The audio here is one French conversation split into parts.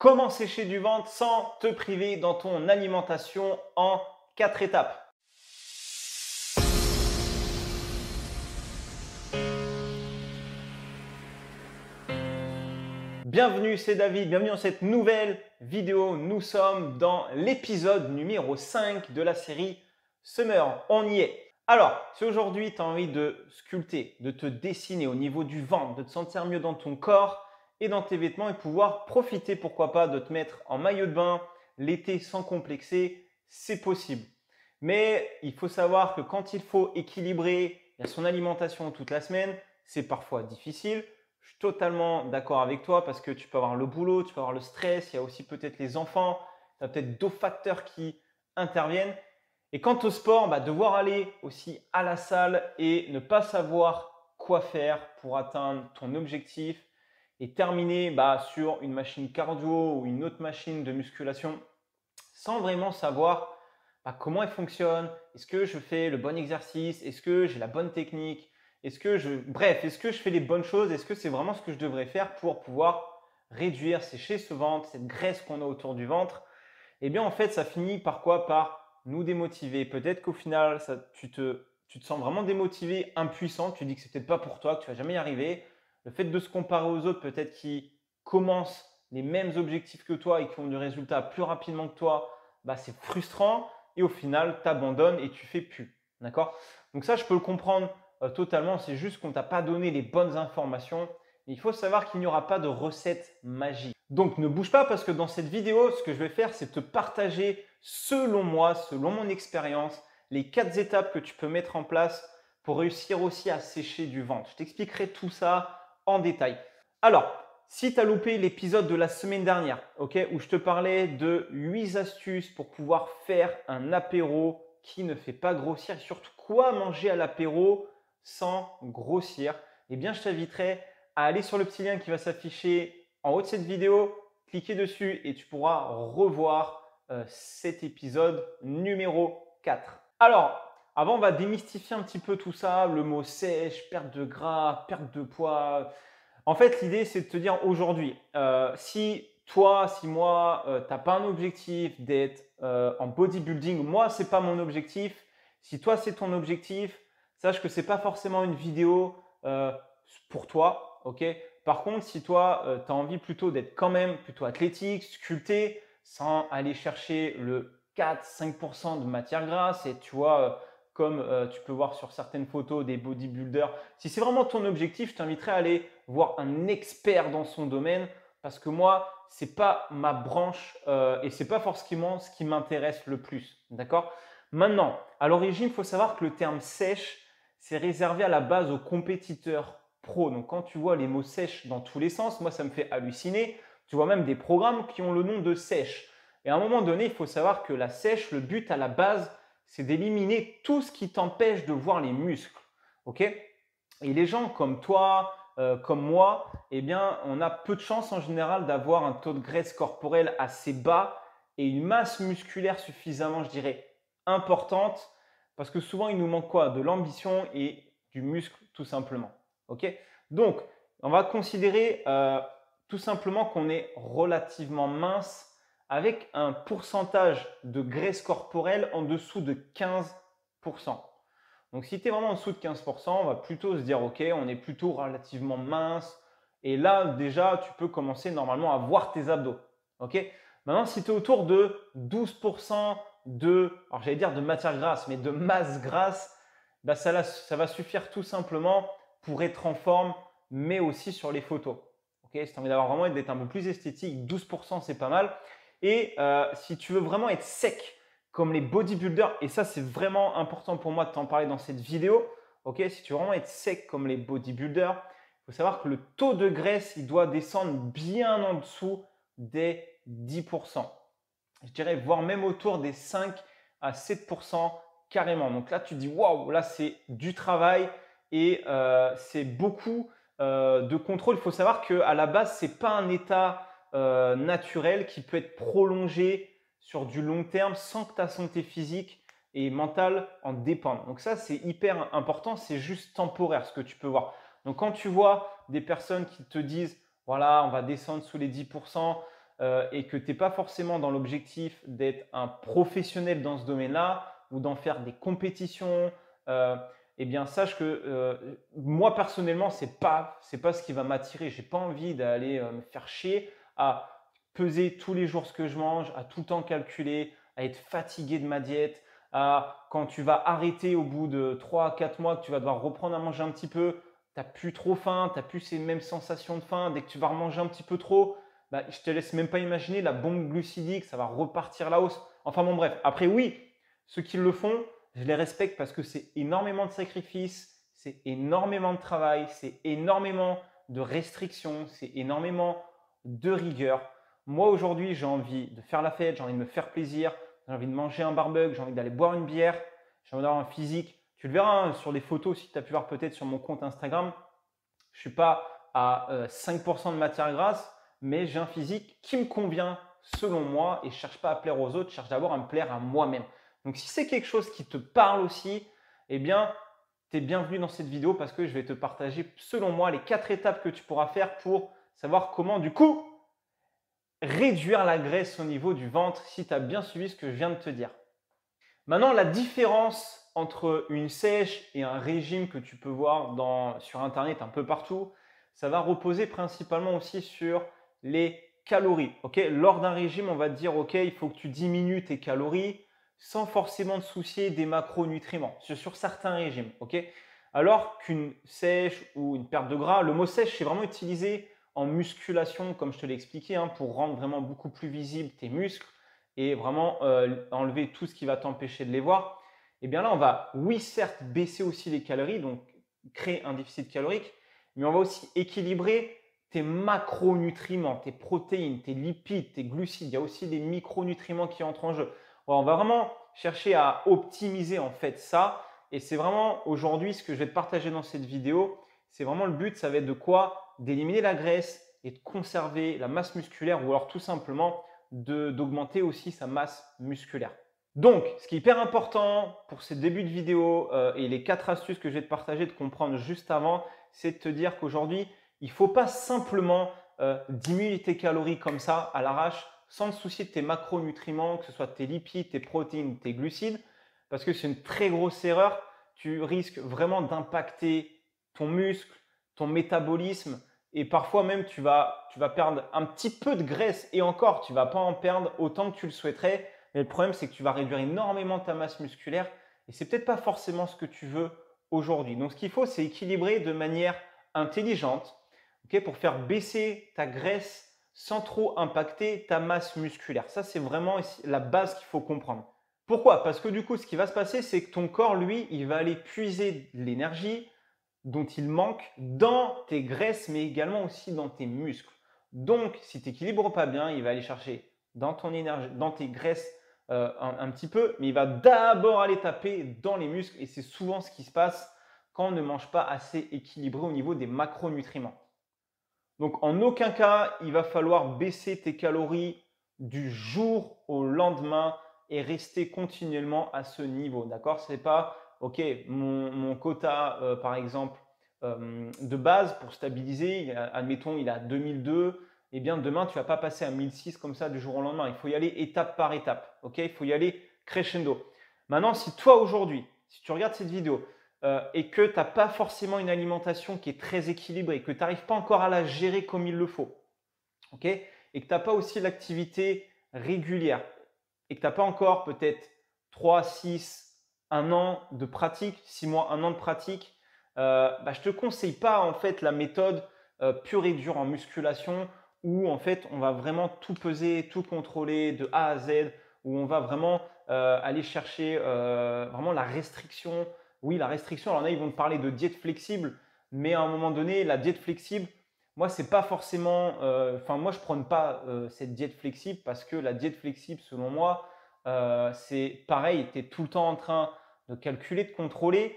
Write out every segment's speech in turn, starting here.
Comment sécher du ventre sans te priver dans ton alimentation en 4 étapes? Bienvenue, c'est David, bienvenue dans cette nouvelle vidéo. Nous sommes dans l'épisode numéro 5 de la série Summer. On y est. Alors, si aujourd'hui tu as envie de sculpter, de te dessiner au niveau du ventre, de te sentir mieux dans ton corps et dans tes vêtements et pouvoir profiter, pourquoi pas, de te mettre en maillot de bain l'été sans complexer, c'est possible. Mais il faut savoir que quand il faut équilibrer son alimentation toute la semaine, c'est parfois difficile. Je suis totalement d'accord avec toi parce que tu peux avoir le boulot, tu peux avoir le stress, il y a aussi peut-être les enfants, tu as peut-être d'autres facteurs qui interviennent. Et quant au sport, devoir aller aussi à la salle et ne pas savoir quoi faire pour atteindre ton objectif et terminer sur une machine cardio ou une autre machine de musculation sans vraiment savoir comment elle fonctionne, est-ce que je fais le bon exercice, est-ce que j'ai la bonne technique, est-ce que je fais les bonnes choses, est-ce que c'est vraiment ce que je devrais faire pour pouvoir réduire, sécher ce ventre, cette graisse qu'on a autour du ventre. Eh bien, en fait, ça finit par quoi? Par nous démotiver. Peut-être qu'au final, tu te sens vraiment démotivé, impuissant. Tu dis que c'est peut-être pas pour toi, que tu vas jamais y arriver. Le fait de se comparer aux autres, peut-être qui commencent les mêmes objectifs que toi et qui ont du résultat plus rapidement que toi, c'est frustrant. Et au final, tu abandonnes et tu fais plus. D'accord? Donc ça, je peux le comprendre totalement. C'est juste qu'on t'a pas donné les bonnes informations. Mais il faut savoir qu'il n'y aura pas de recette magique. Donc ne bouge pas parce que dans cette vidéo, ce que je vais faire, c'est te partager selon moi, selon mon expérience, les 4 étapes que tu peux mettre en place pour réussir aussi à sécher du ventre. Je t'expliquerai tout ça en détail. Alors, si tu as loupé l'épisode de la semaine dernière, où je te parlais de 8 astuces pour pouvoir faire un apéro qui ne fait pas grossir et surtout quoi manger à l'apéro sans grossir, eh bien je t'inviterai à aller sur le petit lien qui va s'afficher en haut de cette vidéo, cliquez dessus et tu pourras revoir cet épisode numéro 4. Alors, avant, on va démystifier un petit peu tout ça, le mot sèche, perte de gras, perte de poids. En fait, l'idée, c'est de te dire aujourd'hui, si toi, si moi, tu n'as pas un objectif d'être en bodybuilding, moi, ce n'est pas mon objectif. Si toi, c'est ton objectif, sache que ce n'est pas forcément une vidéo pour toi. Par contre, si toi, tu as envie plutôt d'être quand même plutôt athlétique, sculpté, sans aller chercher le 4-5% de matière grasse et tu vois, comme tu peux voir sur certaines photos des bodybuilders, si c'est vraiment ton objectif, je t'inviterai à aller voir un expert dans son domaine parce que moi, ce n'est pas ma branche et ce n'est pas forcément ce qui m'intéresse le plus. D'accord? Maintenant, à l'origine, il faut savoir que le terme sèche, c'est réservé à la base aux compétiteurs pro. Donc, quand tu vois les mots sèche dans tous les sens, moi, ça me fait halluciner. Tu vois même des programmes qui ont le nom de sèche. Et à un moment donné, il faut savoir que la sèche, le but à la base, c'est d'éliminer tout ce qui t'empêche de voir les muscles. Et les gens comme toi, comme moi, eh bien, on a peu de chance en général d'avoir un taux de graisse corporelle assez bas et une masse musculaire suffisamment, je dirais, importante parce que souvent, il nous manque quoi? De l'ambition et du muscle, tout simplement. Donc, on va considérer tout simplement qu'on est relativement mince avec un pourcentage de graisse corporelle en dessous de 15%. Donc, si tu es vraiment en dessous de 15%, on va plutôt se dire, OK, on est plutôt relativement mince. Et là, déjà, tu peux commencer normalement à voir tes abdos. Maintenant, si tu es autour de 12% alors j'allais dire de matière grasse, mais de masse grasse, ça va suffire tout simplement pour être en forme, mais aussi sur les photos. Si tu as envie d'avoir vraiment d'être un peu plus esthétique, 12% c'est pas mal. Et si tu veux vraiment être sec, comme les bodybuilders, et ça c'est vraiment important pour moi de t'en parler dans cette vidéo, si tu veux vraiment être sec comme les bodybuilders, il faut savoir que le taux de graisse, il doit descendre bien en dessous des 10%. Je dirais voire même autour des 5 à 7% carrément. Donc là, tu te dis waouh, là c'est du travail et c'est beaucoup de contrôle. Il faut savoir qu'à la base, ce n'est pas un état naturel qui peut être prolongé sur du long terme sans que ta santé physique et mentale en dépendent. Donc ça, c'est hyper important. C'est juste temporaire ce que tu peux voir. Donc quand tu vois des personnes qui te disent voilà, on va descendre sous les 10%, et que tu n'es pas forcément dans l'objectif d'être un professionnel dans ce domaine-là ou d'en faire des compétitions, eh bien, sache que moi, personnellement, ce n'est pas ce qui va m'attirer. Je n'ai pas envie d'aller me faire chier à peser tous les jours ce que je mange, à tout le temps calculer, à être fatigué de ma diète, à quand tu vas arrêter au bout de 3 à 4 mois, que tu vas devoir reprendre à manger un petit peu, tu n'as plus trop faim, tu n'as plus ces mêmes sensations de faim. Dès que tu vas remanger un petit peu trop, bah, je te laisse même pas imaginer la bombe glucidique, ça va repartir à la hausse. Enfin bon, bref. Après, oui, ceux qui le font, je les respecte parce que c'est énormément de sacrifices, c'est énormément de travail, c'est énormément de restrictions, c'est énormément de rigueur. Moi, aujourd'hui, j'ai envie de faire la fête, j'ai envie de me faire plaisir, j'ai envie de manger un barbecue, j'ai envie d'aller boire une bière, j'ai envie d'avoir un physique. Tu le verras hein, sur les photos, si tu as pu voir peut-être sur mon compte Instagram. Je ne suis pas à 5% de matière grasse, mais j'ai un physique qui me convient selon moi et je ne cherche pas à plaire aux autres, je cherche d'abord à me plaire à moi-même. Donc, si c'est quelque chose qui te parle aussi, eh bien, tu es bienvenu dans cette vidéo parce que je vais te partager, selon moi, les 4 étapes que tu pourras faire pour savoir comment, du coup, réduire la graisse au niveau du ventre si tu as bien suivi ce que je viens de te dire. Maintenant, la différence entre une sèche et un régime que tu peux voir sur Internet un peu partout, ça va reposer principalement aussi sur les calories. Lors d'un régime, on va te dire il faut que tu diminues tes calories sans forcément te soucier des macronutriments sur certains régimes. Alors qu'une sèche ou une perte de gras, le mot sèche, c'est vraiment utilisé en musculation, comme je te l'ai expliqué, hein, pour rendre vraiment beaucoup plus visibles tes muscles et vraiment enlever tout ce qui va t'empêcher de les voir. Et bien là, on va, oui, certes, baisser aussi les calories, donc créer un déficit calorique, mais on va aussi équilibrer tes macronutriments, tes protéines, tes lipides, tes glucides. Il y a aussi des micronutriments qui entrent en jeu. On va vraiment chercher à optimiser en fait ça. Et c'est vraiment aujourd'hui ce que je vais te partager dans cette vidéo. C'est vraiment le but, ça va être de quoi? D'éliminer la graisse et de conserver la masse musculaire ou alors tout simplement d'augmenter aussi sa masse musculaire. Donc, ce qui est hyper important pour ces débuts de vidéo et les 4 astuces que je vais te partager, de comprendre juste avant, c'est de te dire qu'aujourd'hui, il ne faut pas simplement diminuer tes calories comme ça à l'arrache sans te soucier de tes macronutriments, que ce soit tes lipides, tes protéines, tes glucides, parce que c'est une très grosse erreur. Tu risques vraiment d'impacter ton muscle, ton métabolisme et parfois même tu vas perdre un petit peu de graisse et encore, tu ne vas pas en perdre autant que tu le souhaiterais. Mais le problème, c'est que tu vas réduire énormément ta masse musculaire et ce n'est peut-être pas forcément ce que tu veux aujourd'hui. Donc, ce qu'il faut, c'est équilibrer de manière intelligente pour faire baisser ta graisse sans trop impacter ta masse musculaire. Ça, c'est vraiment la base qu'il faut comprendre. Pourquoi? Parce que du coup, ce qui va se passer, c'est que ton corps, lui, il va aller puiser de l'énergie dont il manque dans tes graisses, mais également aussi dans tes muscles. Donc, si tu n'équilibres pas bien, il va aller chercher dans ton énergie, dans tes graisses un petit peu, mais il va d'abord aller taper dans les muscles et c'est souvent ce qui se passe quand on ne mange pas assez équilibré au niveau des macronutriments. Donc, en aucun cas, il va falloir baisser tes calories du jour au lendemain et rester continuellement à ce niveau. D'accord? Ce n'est pas, OK, mon quota, par exemple, de base pour stabiliser, admettons, il est à 2002. Eh bien, demain, tu ne vas pas passer à 1006 comme ça du jour au lendemain. Il faut y aller étape par étape. Il faut y aller crescendo. Maintenant, si toi, aujourd'hui, si tu regardes cette vidéo, et que tu n'as pas forcément une alimentation qui est très équilibrée, que tu n'arrives pas encore à la gérer comme il le faut, et que tu n'as pas aussi l'activité régulière, et que tu n'as pas encore peut-être 3, 6, 1 an de pratique, 6 mois, 1 an de pratique, je ne te conseille pas en fait la méthode pure et dure en musculation où en fait on va vraiment tout peser, tout contrôler de A à Z, où on va vraiment aller chercher vraiment la restriction. Oui, la restriction, alors là, ils vont te parler de diète flexible, mais à un moment donné, la diète flexible, moi, c'est pas forcément. Moi, je ne prône pas cette diète flexible parce que la diète flexible, selon moi, c'est pareil, tu es tout le temps en train de calculer, de contrôler.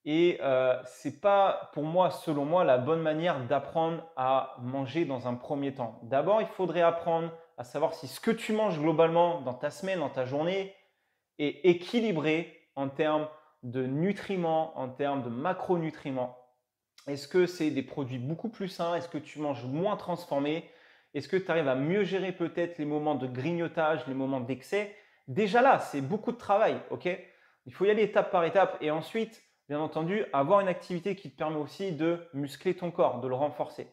Et ce n'est pas, pour moi, selon moi, la bonne manière d'apprendre à manger dans un premier temps. D'abord, il faudrait apprendre à savoir si ce que tu manges globalement dans ta semaine, dans ta journée, est équilibré en termes de nutriments, en termes de macronutriments. Est-ce que c'est des produits beaucoup plus sains? Est-ce que tu manges moins transformé? Est-ce que tu arrives à mieux gérer peut-être les moments de grignotage, les moments d'excès? Déjà là, c'est beaucoup de travail, ok? Il faut y aller étape par étape et ensuite, bien entendu, avoir une activité qui te permet aussi de muscler ton corps, de le renforcer.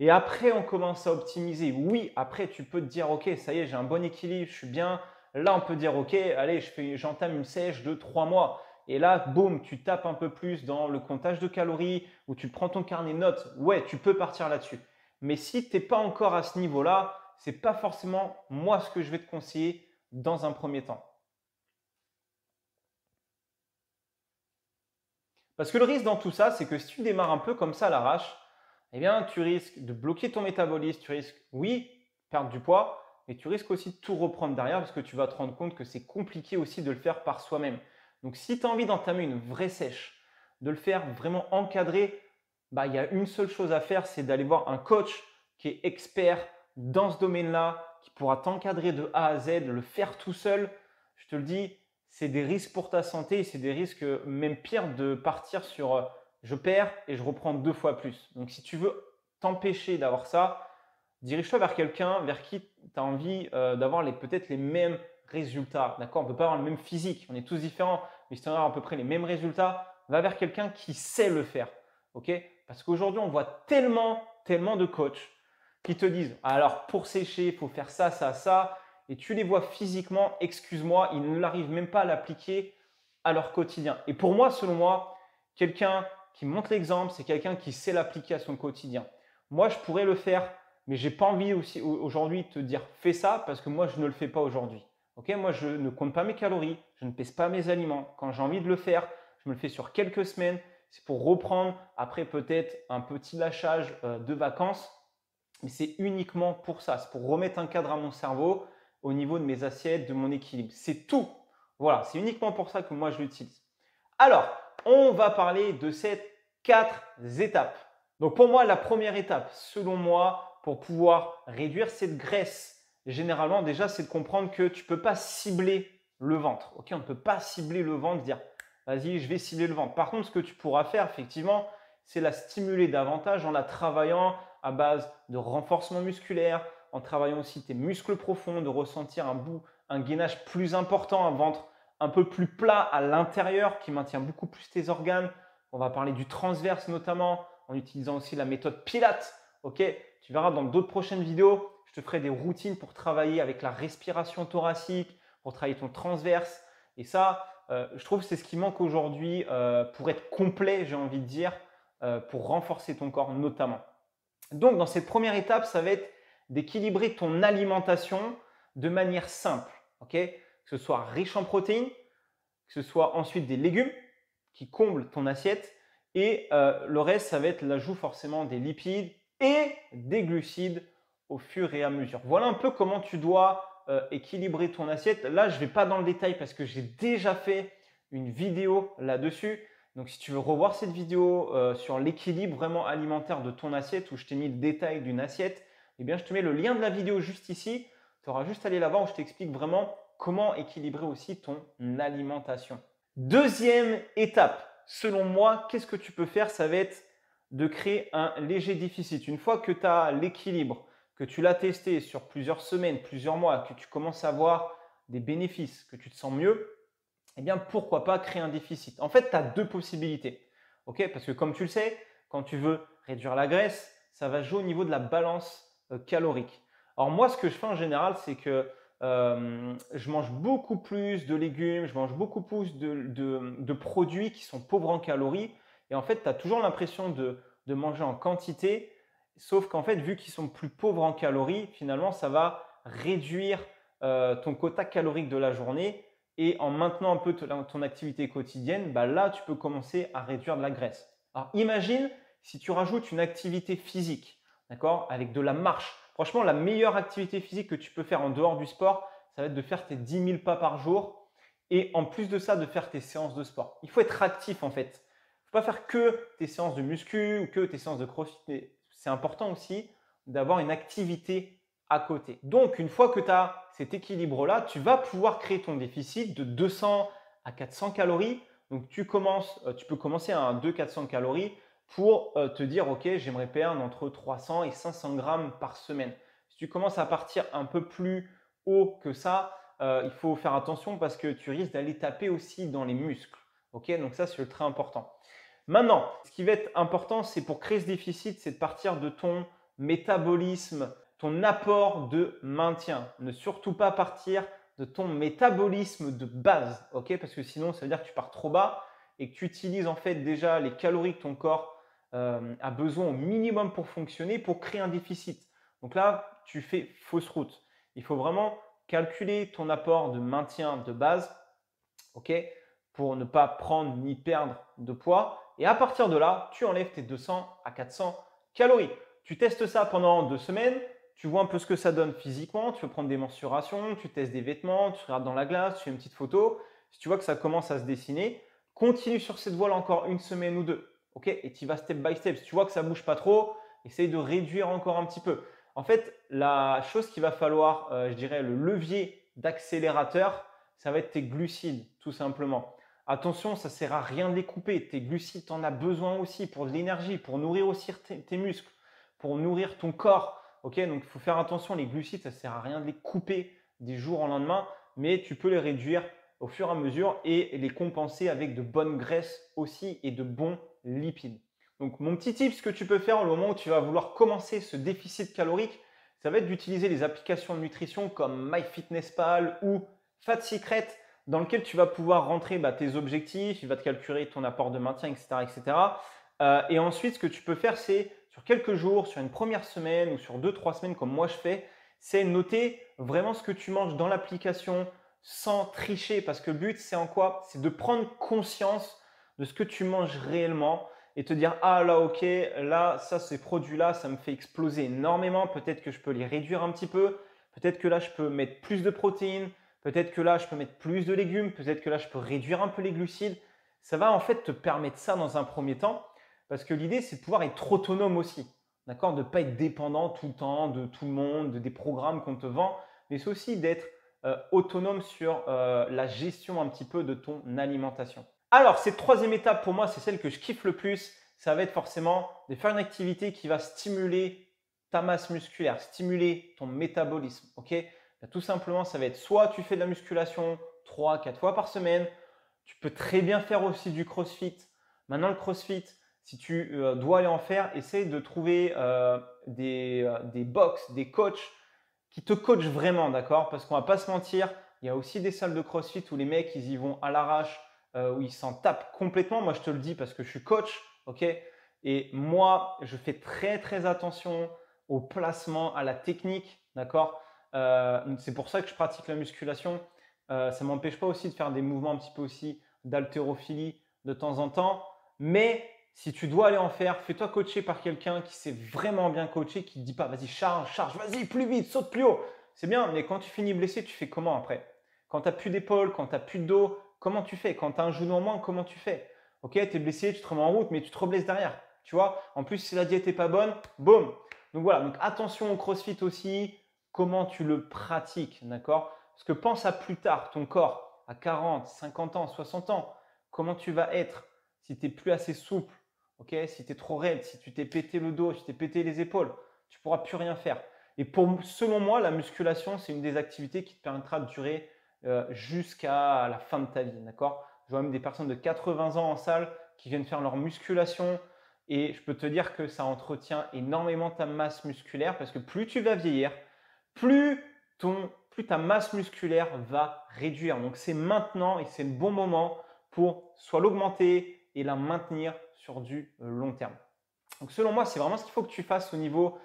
Et après, on commence à optimiser. Oui, après, tu peux te dire, ok, ça y est, j'ai un bon équilibre, je suis bien. Là, on peut dire, ok, allez, j'entame une sèche de 3 mois. Et là, boum, tu tapes un peu plus dans le comptage de calories ou tu prends ton carnet de notes. Ouais, tu peux partir là-dessus. Mais si tu n'es pas encore à ce niveau-là, ce n'est pas forcément moi ce que je vais te conseiller dans un premier temps. Parce que le risque dans tout ça, c'est que si tu démarres un peu comme ça à l'arrache, eh bien, tu risques de bloquer ton métabolisme, tu risques, oui, perdre du poids, mais tu risques aussi de tout reprendre derrière parce que tu vas te rendre compte que c'est compliqué aussi de le faire par soi-même. Donc, si tu as envie d'entamer une vraie sèche, de le faire vraiment encadré, bah, il y a une seule chose à faire, c'est d'aller voir un coach qui est expert dans ce domaine-là, qui pourra t'encadrer de A à Z, le faire tout seul. Je te le dis, c'est des risques pour ta santé, c'est des risques même pire de partir sur je perds et je reprends 2 fois plus. Donc si tu veux t'empêcher d'avoir ça, dirige-toi vers quelqu'un vers qui tu as envie d'avoir peut-être les mêmes résultats. D'accord? On ne peut pas avoir le même physique, on est tous différents, mais si tu as à peu près les mêmes résultats, va vers quelqu'un qui sait le faire. Ok? Parce qu'aujourd'hui, on voit tellement de coachs qui te disent alors pour sécher, il faut faire ça, ça, ça et tu les vois physiquement, excuse-moi, ils n'arrivent même pas à l'appliquer à leur quotidien. Et pour moi, selon moi, quelqu'un qui montre l'exemple, c'est quelqu'un qui sait l'appliquer à son quotidien. Moi, je pourrais le faire, mais je n'ai pas envie aussi aujourd'hui de te dire fais ça parce que moi, je ne le fais pas aujourd'hui. Okay, moi, je ne compte pas mes calories, je ne pèse pas mes aliments. Quand j'ai envie de le faire, je me le fais sur quelques semaines. C'est pour reprendre après peut-être un petit lâchage de vacances. Mais c'est uniquement pour ça. C'est pour remettre un cadre à mon cerveau au niveau de mes assiettes, de mon équilibre. C'est tout. Voilà, c'est uniquement pour ça que moi je l'utilise. Alors, on va parler de ces 4 étapes. Donc pour moi, la première étape, selon moi, pour pouvoir réduire cette graisse, généralement déjà, c'est de comprendre que tu ne peux pas cibler le ventre. Ok, on ne peut pas cibler le ventre, dire vas-y, je vais cibler le ventre. Par contre, ce que tu pourras faire, effectivement, c'est la stimuler davantage en la travaillant à base de renforcement musculaire, en travaillant aussi tes muscles profonds, de ressentir un gainage plus important, un ventre un peu plus plat à l'intérieur qui maintient beaucoup plus tes organes. On va parler du transverse notamment en utilisant aussi la méthode Pilates. Ok, tu verras dans d'autres prochaines vidéos, je te ferai des routines pour travailler avec la respiration thoracique, pour travailler ton transverse. Et ça, je trouve que c'est ce qui manque aujourd'hui pour être complet, j'ai envie de dire, pour renforcer ton corps notamment. Donc, dans cette première étape, ça va être d'équilibrer ton alimentation de manière simple. Que ce soit riche en protéines, que ce soit ensuite des légumes qui comblent ton assiette et le reste, ça va être l'ajout forcément des lipides et des glucides au fur et à mesure. Voilà un peu comment tu dois équilibrer ton assiette. Là, je ne vais pas dans le détail parce que j'ai déjà fait une vidéo là-dessus. Donc, si tu veux revoir cette vidéo sur l'équilibre vraiment alimentaire de ton assiette où je t'ai mis le détail d'une assiette, eh bien, je te mets le lien de la vidéo juste ici. Tu auras juste à aller là-bas où je t'explique vraiment comment équilibrer aussi ton alimentation. Deuxième étape, selon moi, qu'est-ce que tu peux faire? Ça va être de créer un léger déficit. Une fois que tu as l'équilibre, que tu l'as testé sur plusieurs semaines, plusieurs mois, que tu commences à avoir des bénéfices, que tu te sens mieux, eh bien, pourquoi pas créer un déficit? En fait, tu as 2 possibilités. Parce que comme tu le sais, quand tu veux réduire la graisse, ça va jouer au niveau de la balance calorique. Alors moi, ce que je fais en général, c'est que je mange beaucoup plus de légumes, je mange beaucoup plus de produits qui sont pauvres en calories. Et en fait, tu as toujours l'impression de manger en quantité, sauf qu'en fait, vu qu'ils sont plus pauvres en calories, finalement, ça va réduire ton quota calorique de la journée. Et en maintenant un peu ton activité quotidienne, bah là, tu peux commencer à réduire de la graisse. Alors, imagine si tu rajoutes une activité physique, d'accord, avec de la marche. Franchement, la meilleure activité physique que tu peux faire en dehors du sport, ça va être de faire tes 10 000 pas par jour et en plus de ça, de faire tes séances de sport. Il faut être actif en fait. Il ne faut pas faire que tes séances de muscu ou que tes séances de crossfit. C'est important aussi d'avoir une activité à côté. Donc, une fois que tu as cet équilibre-là, tu vas pouvoir créer ton déficit de 200 à 400 calories. Donc, tu peux commencer à 200-400 calories pour te dire, OK, j'aimerais perdre entre 300 et 500 grammes par semaine. Si tu commences à partir un peu plus haut que ça, il faut faire attention parce que tu risques d'aller taper aussi dans les muscles. Ok, donc ça, c'est très important. Maintenant, ce qui va être important, c'est pour créer ce déficit, c'est de partir de ton métabolisme, ton apport de maintien. Ne surtout pas partir de ton métabolisme de base, ok? Parce que sinon, ça veut dire que tu pars trop bas et que tu utilises en fait déjà les calories que ton corps a besoin au minimum pour fonctionner, pour créer un déficit. Donc là, tu fais fausse route. Il faut vraiment calculer ton apport de maintien de base, ok, pour ne pas prendre ni perdre de poids. Et à partir de là, tu enlèves tes 200 à 400 calories. Tu testes ça pendant 2 semaines, tu vois un peu ce que ça donne physiquement, tu peux prendre des mensurations, tu testes des vêtements, tu regardes dans la glace, tu fais une petite photo. Si tu vois que ça commence à se dessiner, continue sur cette voie-là encore une semaine ou deux. Ok, et tu vas step by step. Si tu vois que ça ne bouge pas trop, essaye de réduire encore un petit peu. En fait, la chose qu'il va falloir, je dirais, le levier d'accélérateur, ça va être tes glucides, tout simplement. Attention, ça ne sert à rien de les couper. Tes glucides, tu en as besoin aussi pour de l'énergie, pour nourrir aussi tes muscles, pour nourrir ton corps. Ok, donc il faut faire attention, les glucides, ça ne sert à rien de les couper du jour au lendemain, mais tu peux les réduire au fur et à mesure et les compenser avec de bonnes graisses aussi et de bons lipides. Donc mon petit tip, ce que tu peux faire au moment où tu vas vouloir commencer ce déficit calorique, ça va être d'utiliser les applications de nutrition comme MyFitnessPal ou Fat Secret, dans lequel tu vas pouvoir rentrer tes objectifs, il va te calculer ton apport de maintien, etc. etc. Et ensuite, ce que tu peux faire, c'est sur quelques jours, sur une première semaine ou sur 2-3 semaines comme moi je fais, c'est noter vraiment ce que tu manges dans l'application sans tricher. Parce que le but, c'est en quoi? C'est de prendre conscience de ce que tu manges réellement et te dire, ah là, ok, là, ça, ces produits-là, ça me fait exploser énormément. Peut-être que je peux les réduire un petit peu. Peut-être que là, je peux mettre plus de protéines. Peut-être que là, je peux mettre plus de légumes. Peut-être que là, je peux réduire un peu les glucides. Ça va en fait te permettre ça dans un premier temps. Parce que l'idée, c'est de pouvoir être autonome aussi. D'accord? De ne pas être dépendant tout le temps de tout le monde, des programmes qu'on te vend. Mais c'est aussi d'être autonome sur la gestion un petit peu de ton alimentation. Alors, cette troisième étape pour moi, c'est celle que je kiffe le plus. Ça va être forcément de faire une activité qui va stimuler ta masse musculaire, stimuler ton métabolisme. Ok? Tout simplement, ça va être soit tu fais de la musculation 3-4 fois par semaine, tu peux très bien faire aussi du crossfit. Maintenant, le crossfit, si tu dois aller en faire, essaye de trouver des box, des coachs qui te coachent vraiment, d'accord? Parce qu'on ne va pas se mentir, il y a aussi des salles de crossfit où les mecs, ils y vont à l'arrache, où ils s'en tapent complètement. Moi, je te le dis parce que je suis coach, ok? Et moi, je fais très, très attention au placement, à la technique, d'accord? C'est pour ça que je pratique la musculation. Ça ne m'empêche pas aussi de faire des mouvements un petit peu aussi d'haltérophilie de temps en temps. Mais si tu dois aller en faire, fais-toi coacher par quelqu'un qui sait vraiment bien coacher, qui ne dit pas vas-y, charge, charge, vas-y, plus vite, saute plus haut. C'est bien, mais quand tu finis blessé, tu fais comment après? Quand tu n'as plus d'épaule, quand tu n'as plus de dos, comment tu fais? Quand tu as un genou en moins, comment tu fais? Ok, tu es blessé, tu te remets en route, mais tu te reblesses derrière. Tu vois? En plus, si la diète n'est pas bonne, boum. Donc voilà, donc attention au crossfit aussi, comment tu le pratiques, d'accord? Parce que pense à plus tard, ton corps, à 40, 50 ans, 60 ans, comment tu vas être si tu n'es plus assez souple, ok? Si tu es trop raide, si tu t'es pété le dos, si tu t'es pété les épaules, tu ne pourras plus rien faire. Et selon moi, la musculation, c'est une des activités qui te permettra de durer jusqu'à la fin de ta vie, d'accord? Je vois même des personnes de 80 ans en salle qui viennent faire leur musculation et je peux te dire que ça entretient énormément ta masse musculaire parce que plus tu vas vieillir, plus ta masse musculaire va réduire. Donc, c'est maintenant et c'est le bon moment pour soit l'augmenter et la maintenir sur du long terme. Donc, selon moi, c'est vraiment ce qu'il faut que tu fasses au niveau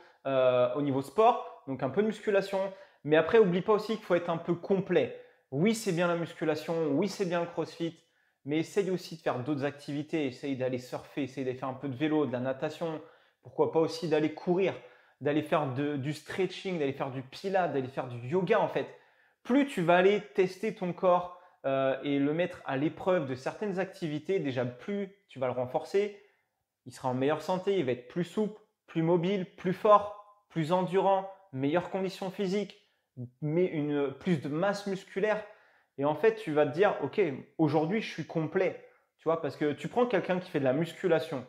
sport. Donc, un peu de musculation. Mais après, n'oublie pas aussi qu'il faut être un peu complet. Oui, c'est bien la musculation. Oui, c'est bien le crossfit. Mais essaye aussi de faire d'autres activités. Essaye d'aller surfer. Essaye d'aller faire un peu de vélo, de la natation. Pourquoi pas aussi d'aller courir, d'aller faire du stretching, d'aller faire du pilates, d'aller faire du yoga en fait. Plus tu vas aller tester ton corps et le mettre à l'épreuve de certaines activités, déjà plus tu vas le renforcer, il sera en meilleure santé, il va être plus souple, plus mobile, plus fort, plus endurant, meilleures conditions physiques, mais plus de masse musculaire. Et en fait, tu vas te dire, ok, aujourd'hui, je suis complet. Tu vois, parce que tu prends quelqu'un qui fait de la musculation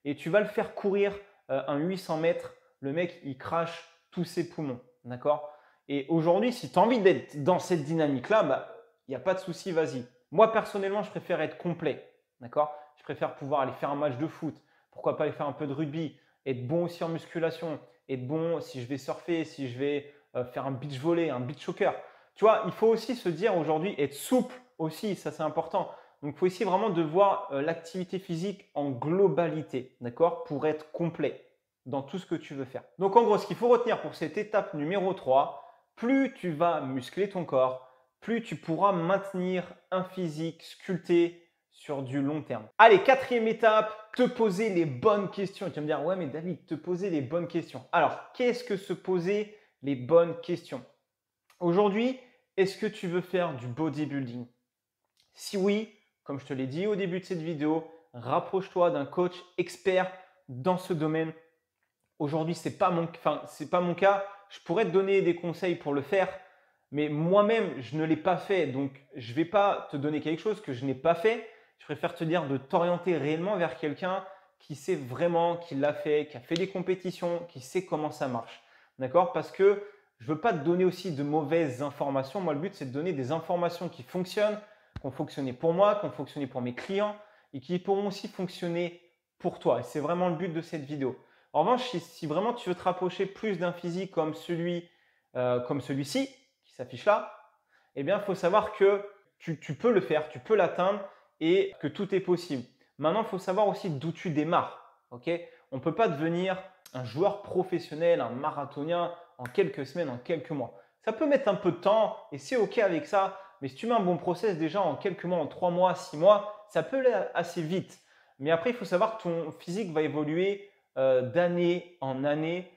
et tu vas le faire courir un 800 mètres, le mec, il crache tous ses poumons. d'accord? Et aujourd'hui, si tu as envie d'être dans cette dynamique-là, bah, il n'y a pas de souci, vas-y. Moi, personnellement, je préfère être complet, d'accord? Je préfère pouvoir aller faire un match de foot, pourquoi pas aller faire un peu de rugby, être bon aussi en musculation, être bon si je vais surfer, si je vais faire un beach volley, un beach soccer. Tu vois, il faut aussi se dire aujourd'hui, être souple aussi, ça c'est important. Donc, il faut essayer vraiment de voir l'activité physique en globalité, d'accord? Pour être complet dans tout ce que tu veux faire. Donc, en gros, ce qu'il faut retenir pour cette étape numéro 3, plus tu vas muscler ton corps, plus tu pourras maintenir un physique sculpté sur du long terme. Allez, quatrième étape, te poser les bonnes questions. Tu vas me dire, ouais, mais David, te poser les bonnes questions. Alors, qu'est-ce que se poser les bonnes questions? Aujourd'hui, est-ce que tu veux faire du bodybuilding? Si oui, comme je te l'ai dit au début de cette vidéo, rapproche-toi d'un coach expert dans ce domaine. Aujourd'hui, ce n'est pas mon cas. Je pourrais te donner des conseils pour le faire, mais moi-même, je ne l'ai pas fait. Donc, je ne vais pas te donner quelque chose que je n'ai pas fait. Je préfère te dire de t'orienter réellement vers quelqu'un qui sait vraiment, qui l'a fait, qui a fait des compétitions, qui sait comment ça marche. D'accord? Parce que je ne veux pas te donner aussi de mauvaises informations. Moi, le but, c'est de donner des informations qui fonctionnent, qui ont fonctionné pour moi, qui ont fonctionné pour mes clients et qui pourront aussi fonctionner pour toi. Et c'est vraiment le but de cette vidéo. En revanche, si vraiment tu veux te rapprocher plus d'un physique comme celui-ci, qui s'affiche là, eh bien, il faut savoir que tu peux le faire, tu peux l'atteindre et que tout est possible. Maintenant, il faut savoir aussi d'où tu démarres. Okay, on ne peut pas devenir un joueur professionnel, un marathonien en quelques semaines, en quelques mois. Ça peut mettre un peu de temps et c'est OK avec ça. Mais si tu mets un bon process déjà en quelques mois, en 3 mois, 6 mois, ça peut aller assez vite. Mais après, il faut savoir que ton physique va évoluer d'année en année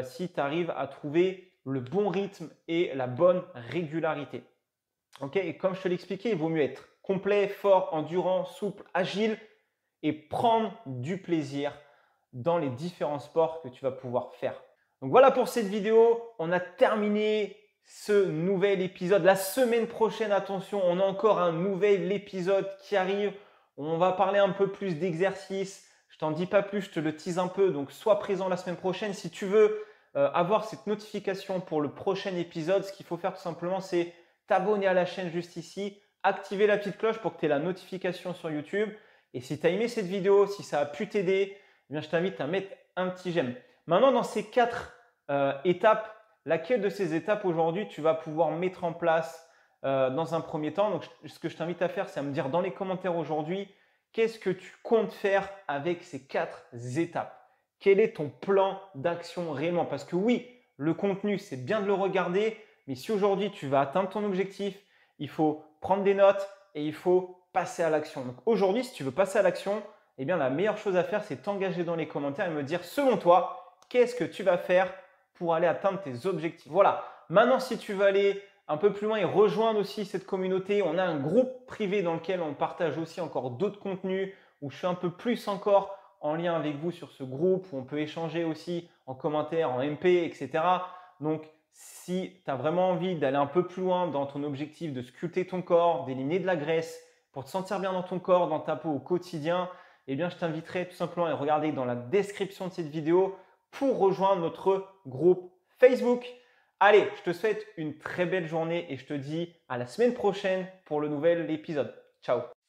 si tu arrives à trouver le bon rythme et la bonne régularité. Okay, et comme je te l'expliquais, il vaut mieux être complet, fort, endurant, souple, agile et prendre du plaisir dans les différents sports que tu vas pouvoir faire. Donc voilà pour cette vidéo. On a terminé ce nouvel épisode. La semaine prochaine, attention, on a encore un nouvel épisode qui arrive. On va parler un peu plus d'exercice. Je t'en dis pas plus, je te le tease un peu. Donc sois présent la semaine prochaine. Si tu veux avoir cette notification pour le prochain épisode, ce qu'il faut faire tout simplement, c'est t'abonner à la chaîne juste ici, activer la petite cloche pour que tu aies la notification sur YouTube. Et si tu as aimé cette vidéo, si ça a pu t'aider, eh bien, je t'invite à mettre un petit j'aime. Maintenant, dans ces 4 étapes, laquelle de ces étapes aujourd'hui tu vas pouvoir mettre en place dans un premier temps? Donc, ce que je t'invite à faire, c'est à me dire dans les commentaires aujourd'hui, qu'est-ce que tu comptes faire avec ces 4 étapes? Quel est ton plan d'action réellement? Parce que oui, le contenu, c'est bien de le regarder, mais si aujourd'hui tu vas atteindre ton objectif, il faut prendre des notes et il faut passer à l'action. Donc aujourd'hui, si tu veux passer à l'action, eh bien la meilleure chose à faire, c'est t'engager dans les commentaires et me dire selon toi, qu'est-ce que tu vas faire pour aller atteindre tes objectifs. Voilà. Maintenant, si tu veux aller un peu plus loin et rejoindre aussi cette communauté, on a un groupe privé dans lequel on partage aussi encore d'autres contenus, où je suis un peu plus encore en lien avec vous sur ce groupe, où on peut échanger aussi en commentaire, en MP, etc. Donc, si tu as vraiment envie d'aller un peu plus loin dans ton objectif de sculpter ton corps, d'éliminer de la graisse, pour te sentir bien dans ton corps, dans ta peau au quotidien, eh bien, je t'inviterai tout simplement à regarder dans la description de cette vidéo pour rejoindre notre groupe Facebook. Allez, je te souhaite une très belle journée et je te dis à la semaine prochaine pour le nouvel épisode. Ciao!